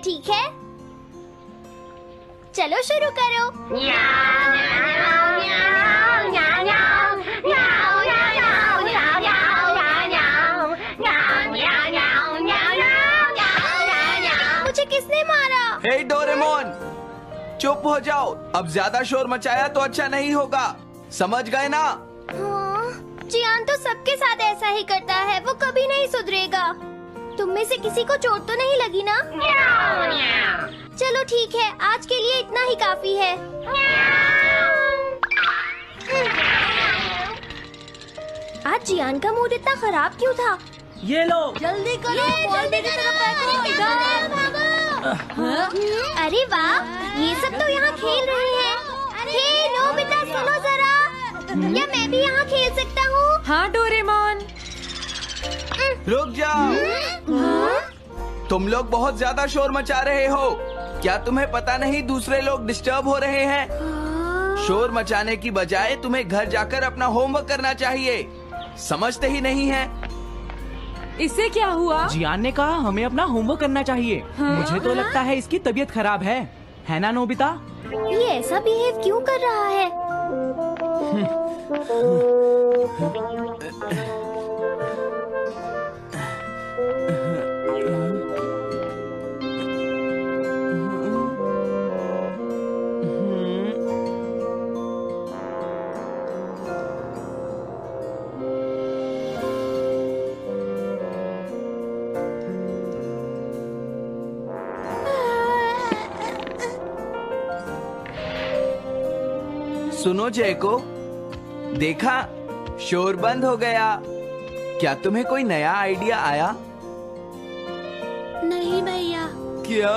ठीक है? चलो शुरू करो। मुझे किसने मारा? हे डोरेमोन, चुप हो जाओ। अब ज्यादा शोर मचाया तो अच्छा नहीं होगा, समझ गए ना? जियान तो सबके साथ ऐसा ही करता है, वो कभी नहीं सुधरेगा। तुम में से किसी को चोट तो नहीं लगी ना? चलो ठीक है, आज के लिए इतना ही काफी है। आज जियान का मूड इतना खराब क्यों था? ये लो। जल्दी करो, जल्दी की तरफ अरे वाह, ये सब तो यहाँ खेल रहे हैं। हे नोबिता, सुनो जरा, क्या मैं भी यहाँ खेल सकता हूँ? हाँ डोरेमोन। रुक जाओ, तुम लोग बहुत ज्यादा शोर मचा रहे हो। क्या तुम्हें पता नहीं दूसरे लोग डिस्टर्ब हो रहे हैं? शोर मचाने की बजाय तुम्हें घर जाकर अपना होमवर्क करना चाहिए। समझते ही नहीं है। इससे क्या हुआ? जियान ने कहा हमें अपना होमवर्क करना चाहिए। मुझे तो लगता है इसकी तबीयत खराब है ना नोबिता? ये ऐसा बिहेव क्यों कर रहा है? सुनो जयको, देखा, शोर बंद हो गया। क्या तुम्हें कोई नया आइडिया आया? नहीं भैया। क्या?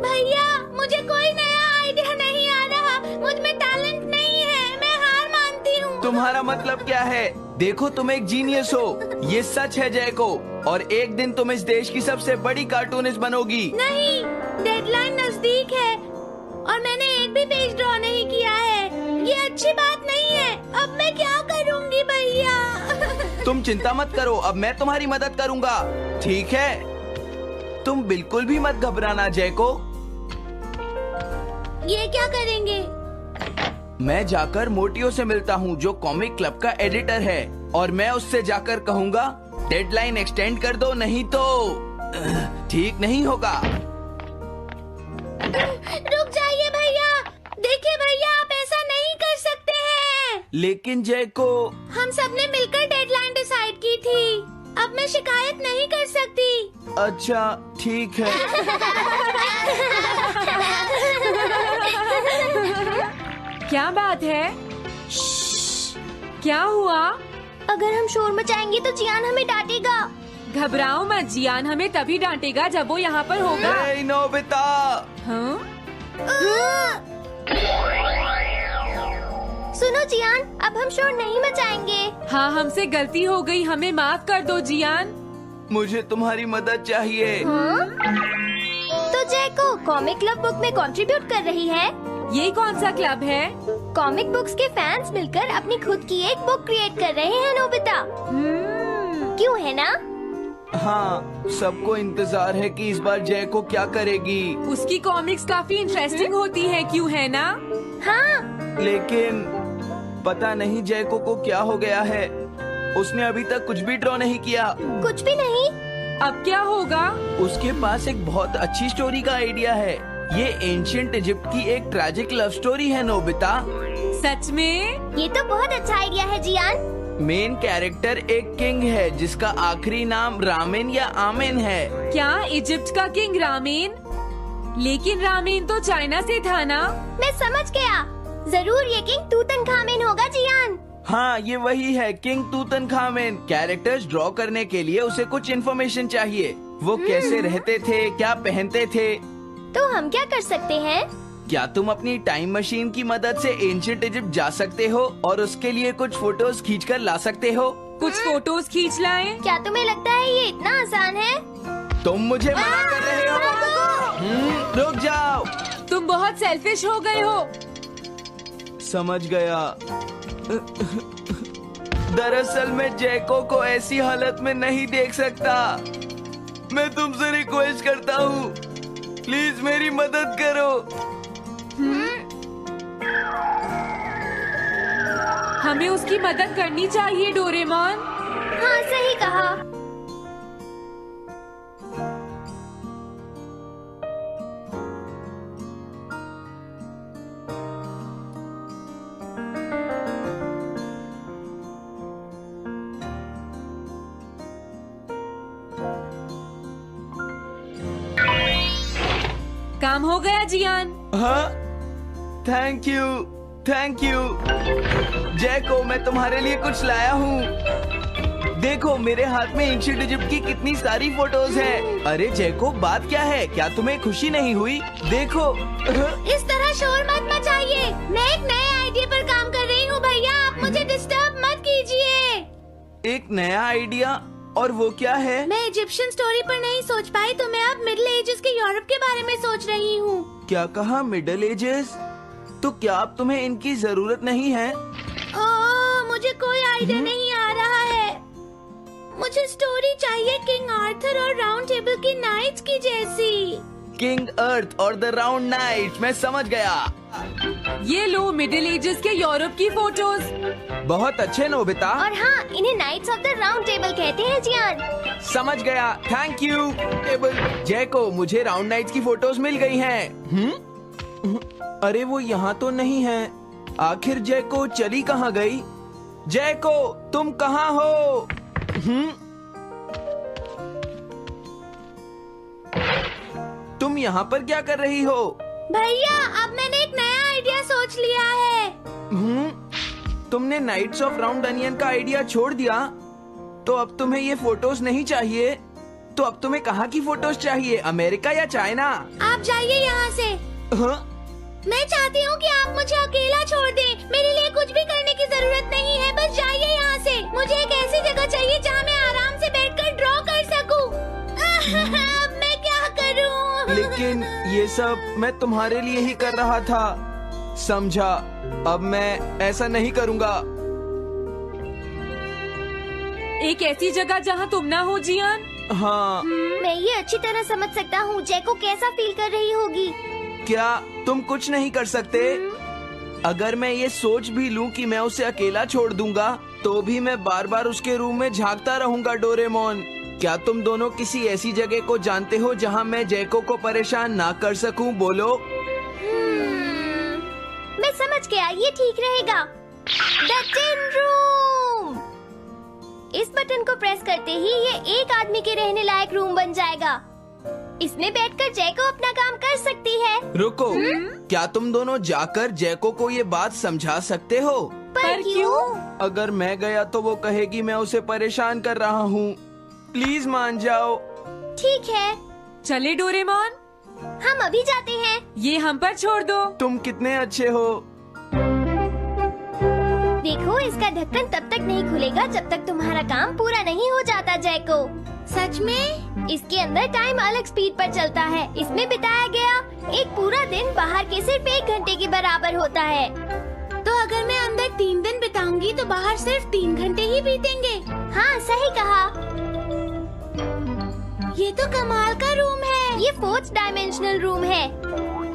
भैया, मुझे कोई नया आइडिया नहीं आ रहा। मुझ में टैलेंट नहीं है, मैं हार मानती हूँ। तुम्हारा मतलब क्या है? देखो, तुम एक जीनियस हो, ये सच है जयको। और एक दिन तुम इस देश की सबसे बड़ी कार्टूनिस्ट बनोगी। नहीं, डेडलाइन नजदीक है और मैंने एक भी पेज ड्रॉ नहीं किया है। ये अच्छी बात नहीं है। अब मैं क्या करूँगी भैया? तुम चिंता मत करो, अब मैं तुम्हारी मदद करूँगा, ठीक है? तुम बिल्कुल भी मत घबराना जयको। ये क्या करेंगे? मैं जाकर मोटियो से मिलता हूँ, जो कॉमिक क्लब का एडिटर है, और मैं उससे जाकर कहूँगा डेडलाइन एक्सटेंड कर दो, नहीं तो ठीक नहीं होगा। रुक जाइए भैया। देखिए भैया, आप ऐसा नहीं कर सकते हैं। लेकिन जयको, हम सबने मिलकर डेडलाइन डिसाइड की थी। अब मैं शिकायत नहीं कर सकती। अच्छा ठीक है। क्या बात है? क्या हुआ? अगर हम शोर मचाएंगे तो जियान हमें डांटेगा। घबराओ मत, जियान हमें तभी डांटेगा जब वो यहाँ पर होगा। हे नोबिता। हाँ? सुनो जियान, अब हम शोर नहीं मचाएंगे। हाँ, हमसे गलती हो गई, हमें माफ कर दो जियान। मुझे तुम्हारी मदद चाहिए। हाँ? तो जयको कॉमिक क्लब बुक में कंट्रीब्यूट कर रही है। ये कौन सा क्लब है? कॉमिक बुक्स के फैंस मिलकर अपनी खुद की एक बुक क्रिएट कर रहे हैं नोबिता। क्यों है ना? हाँ, सबको इंतजार है कि इस बार जयको क्या करेगी। उसकी कॉमिक्स काफी इंटरेस्टिंग होती है, क्यों है ना? हाँ। लेकिन पता नहीं जयको को क्या हो गया है। उसने अभी तक कुछ भी ड्रॉ नहीं किया। कुछ भी नहीं? अब क्या होगा? उसके पास एक बहुत अच्छी स्टोरी का आइडिया है। ये एंशिएंट इजिप्ट की एक ट्रैजिक लव स्टोरी है नोबिता। सच में? ये तो बहुत अच्छा आइडिया है जियान। मेन कैरेक्टर एक किंग है जिसका आखिरी नाम रामेन या आमेन है। क्या इजिप्ट का किंग रामेन? लेकिन रामेन तो चाइना से था ना? मैं समझ गया, जरूर ये किंग तूतनखामेन होगा जियान। हाँ, ये वही है, किंग तूतनखामेन। कैरेक्टर्स ड्रॉ करने के लिए उसे कुछ इन्फॉर्मेशन चाहिए। वो कैसे रहते थे, क्या पहनते थे। तो हम क्या कर सकते हैं? क्या तुम अपनी टाइम मशीन की मदद से एंशिएंट इजिप्ट जा सकते हो और उसके लिए कुछ फोटोज खींचकर ला सकते हो? कुछ फोटोज खींच लाएं? क्या तुम्हें लगता है ये इतना आसान है? तुम मुझे मना कर रहे हो? रुक जाओ। तुम बहुत सेल्फिश हो गए हो। समझ गया। दरअसल मैं जैको को ऐसी हालत में नहीं देख सकता। मैं तुमसे रिक्वेस्ट करता हूँ, प्लीज मेरी मदद करो। हमें उसकी मदद करनी चाहिए डोरेमोन। हाँ सही कहा। काम हो गया जियान। हाँ, थैंक यू, थैंक यू। जैको, मैं तुम्हारे लिए कुछ लाया हूँ। देखो मेरे हाथ में एंशिएंट इजिप्ट की कितनी सारी फोटोज हैं। अरे जैको, बात क्या है? क्या तुम्हें खुशी नहीं हुई? देखो। इस तरह शोर मत मचाइए। मैं एक नए आइडिया पर काम कर रही हूँ भैया, आप मुझे डिस्टर्ब मत कीजिए। एक नया आइडिया? और वो क्या है? मैं इजिप्शियन स्टोरी पर नहीं सोच पाई तो मैं अब मिडिल एजेस के यूरोप के बारे में सोच रही हूँ। क्या कहा? Middle ages? तो क्या अब तुम्हें इनकी जरूरत नहीं है? ओह, मुझे कोई आइडिया नहीं आ रहा है। मुझे स्टोरी चाहिए किंग आर्थर और राउंड टेबल की नाइट्स की जैसी। किंग अर्थ और द राउंड नाइट, मैं समझ गया। ये लो मिडिल एजेस के यूरोप की फोटोज। बहुत अच्छे नोबिता। और हाँ, इन्हें knights of the round table कहते हैं जियान। समझ गया, थैंक यू टेबल। जैको, मुझे राउंड नाइट्स की फोटोज मिल गई हैं। अरे वो यहाँ तो नहीं है। आखिर जैको चली कहाँ गई? जैको, तुम कहाँ हो? तुम यहाँ पर क्या कर रही हो? भैया, अब मैंने एक नया आइडिया सोच लिया है। तुमने नाइट्स ऑफ राउंड अनियन का आइडिया छोड़ दिया? तो अब तुम्हें ये फोटोज नहीं चाहिए? तो अब तुम्हें कहाँ की फोटोज चाहिए? अमेरिका या चाइना? आप जाइए यहाँ से। हाँ? मैं चाहती हूँ कि आप मुझे अकेला छोड़ दें। मेरे लिए कुछ भी करने की जरूरत नहीं है, बस जाइए यहाँ से। मुझे एक ऐसी जगह चाहिए जहाँ मैं आराम से बैठकर ड्रॉ कर सकूँ। अब मैं क्या करूँ? लेकिन ये सब मैं तुम्हारे लिए ही कर रहा था, समझा? अब मैं ऐसा नहीं करूँगा। एक ऐसी जगह जहाँ तुम ना हो जियान। हाँ। मैं ये अच्छी तरह समझ सकता हूँ जैको कैसा फील कर रही होगी। क्या तुम कुछ नहीं कर सकते? अगर मैं ये सोच भी लूं कि मैं उसे अकेला छोड़ दूंगा, तो भी मैं बार बार उसके रूम में झांकता रहूंगा। डोरेमोन, क्या तुम दोनों किसी ऐसी जगह को जानते हो जहां मैं जैको को परेशान ना कर सकूं? बोलो। मैं समझ गया, ये ठीक रहेगा। The tin room. इस बटन को प्रेस करते ही ये एक आदमी के रहने लायक रूम बन जाएगा। इसमें बैठकर जैको अपना काम कर सकती है। रुको, क्या तुम दोनों जाकर जैको को ये बात समझा सकते हो? पर क्यों? अगर मैं गया तो वो कहेगी मैं उसे परेशान कर रहा हूँ। प्लीज मान जाओ। ठीक है, चले डोरेमोन, हम अभी जाते हैं। ये हम पर छोड़ दो। तुम कितने अच्छे हो। देखो, इसका ढक्कन तब तक नहीं खुलेगा जब तक तुम्हारा काम पूरा नहीं हो जाता जैको। सच में? इसके अंदर टाइम अलग स्पीड पर चलता है। इसमें बिताया गया एक पूरा दिन बाहर के सिर्फ 1 घंटे के बराबर होता है। तो अगर मैं अंदर 3 दिन बिताऊंगी तो बाहर सिर्फ 3 घंटे ही बीतेंगे। हाँ, सही कहा। ये तो कमाल का रूम है। ये 4th डायमेंशनल रूम है।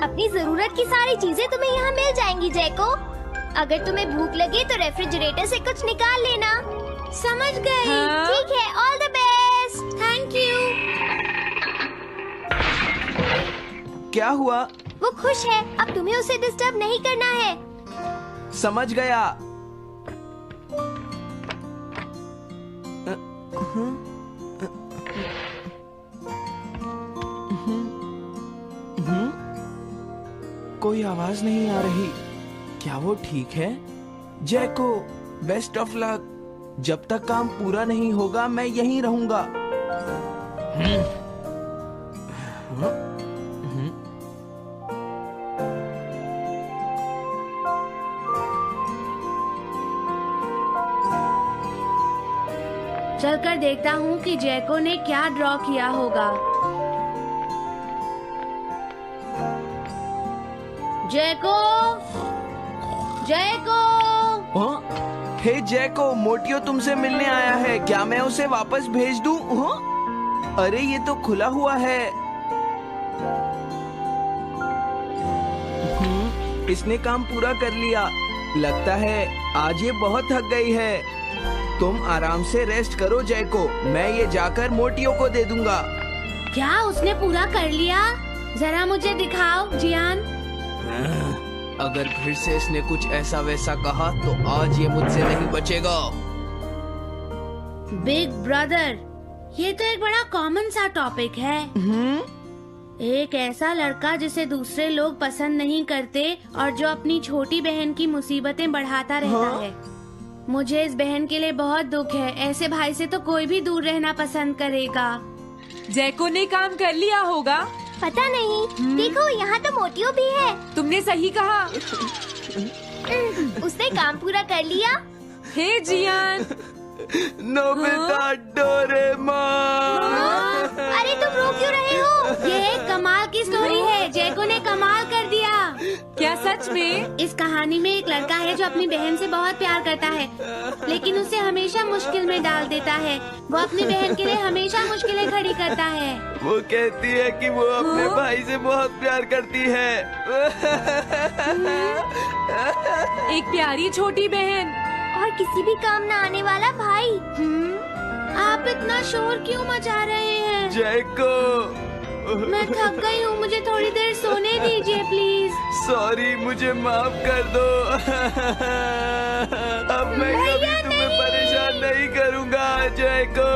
अपनी जरूरत की सारी चीजें तुम्हें यहाँ मिल जाएंगी जैको। अगर तुम्हें भूख लगे तो रेफ्रिजरेटर से कुछ निकाल लेना। समझ गई। हाँ? ठीक है, all the best. Thank you. क्या हुआ? वो खुश है, अब तुम्हें उसे डिस्टर्ब नहीं करना है। समझ गया। कोई आवाज नहीं आ रही। क्या वो ठीक है? जैको, बेस्ट ऑफ लक। जब तक काम पूरा नहीं होगा मैं यहीं रहूंगा। चलकर देखता हूँ कि जैको ने क्या ड्रॉ किया होगा। जैको, जैको। हाँ? हे जैको, मोटियो तुमसे मिलने आया है। क्या मैं उसे वापस भेज दूं? हाँ? अरे ये तो खुला हुआ है। इसने काम पूरा कर लिया। लगता है आज ये बहुत थक गई है। तुम आराम से रेस्ट करो जैको, मैं ये जाकर मोटियों को दे दूंगा। क्या उसने पूरा कर लिया? जरा मुझे दिखाओ जियान। अगर फिर से इसने कुछ ऐसा वैसा कहा तो आज ये मुझसे नहीं बचेगा। बिग ब्रदर, ये तो एक बड़ा कॉमन सा टॉपिक है। एक ऐसा लड़का जिसे दूसरे लोग पसंद नहीं करते और जो अपनी छोटी बहन की मुसीबतें बढ़ाता रहता है। मुझे इस बहन के लिए बहुत दुख है। ऐसे भाई से तो कोई भी दूर रहना पसंद करेगा। जैको ने काम कर लिया होगा। पता नहीं। देखो यहाँ तो मोटियो भी है। तुमने सही कहा। उसने काम पूरा कर लिया। हे जियान, नोबिता, डोरेमोन। अरे तुम रो क्यों रहे हो? ये एक कमाल की स्टोरी है। जैको ने कमाल कर दिया। क्या सच में? इस कहानी में एक लड़का है जो अपनी बहन से बहुत प्यार करता है, लेकिन उसे हमेशा मुश्किल में डाल देता है। वो अपनी बहन के लिए हमेशा मुश्किलें खड़ी करता है। वो कहती है कि वो अपने भाई से बहुत प्यार करती है। एक प्यारी छोटी बहन और किसी भी काम न आने वाला भाई। आप इतना शोर क्यों मचा रहे हैं? जैको, मैं थक गई हूँ, मुझे थोड़ी देर सोने दीजिए प्लीज। सॉरी, मुझे माफ कर दो। अब मैं कभी तुम्हें परेशान नहीं करूँगा जैको।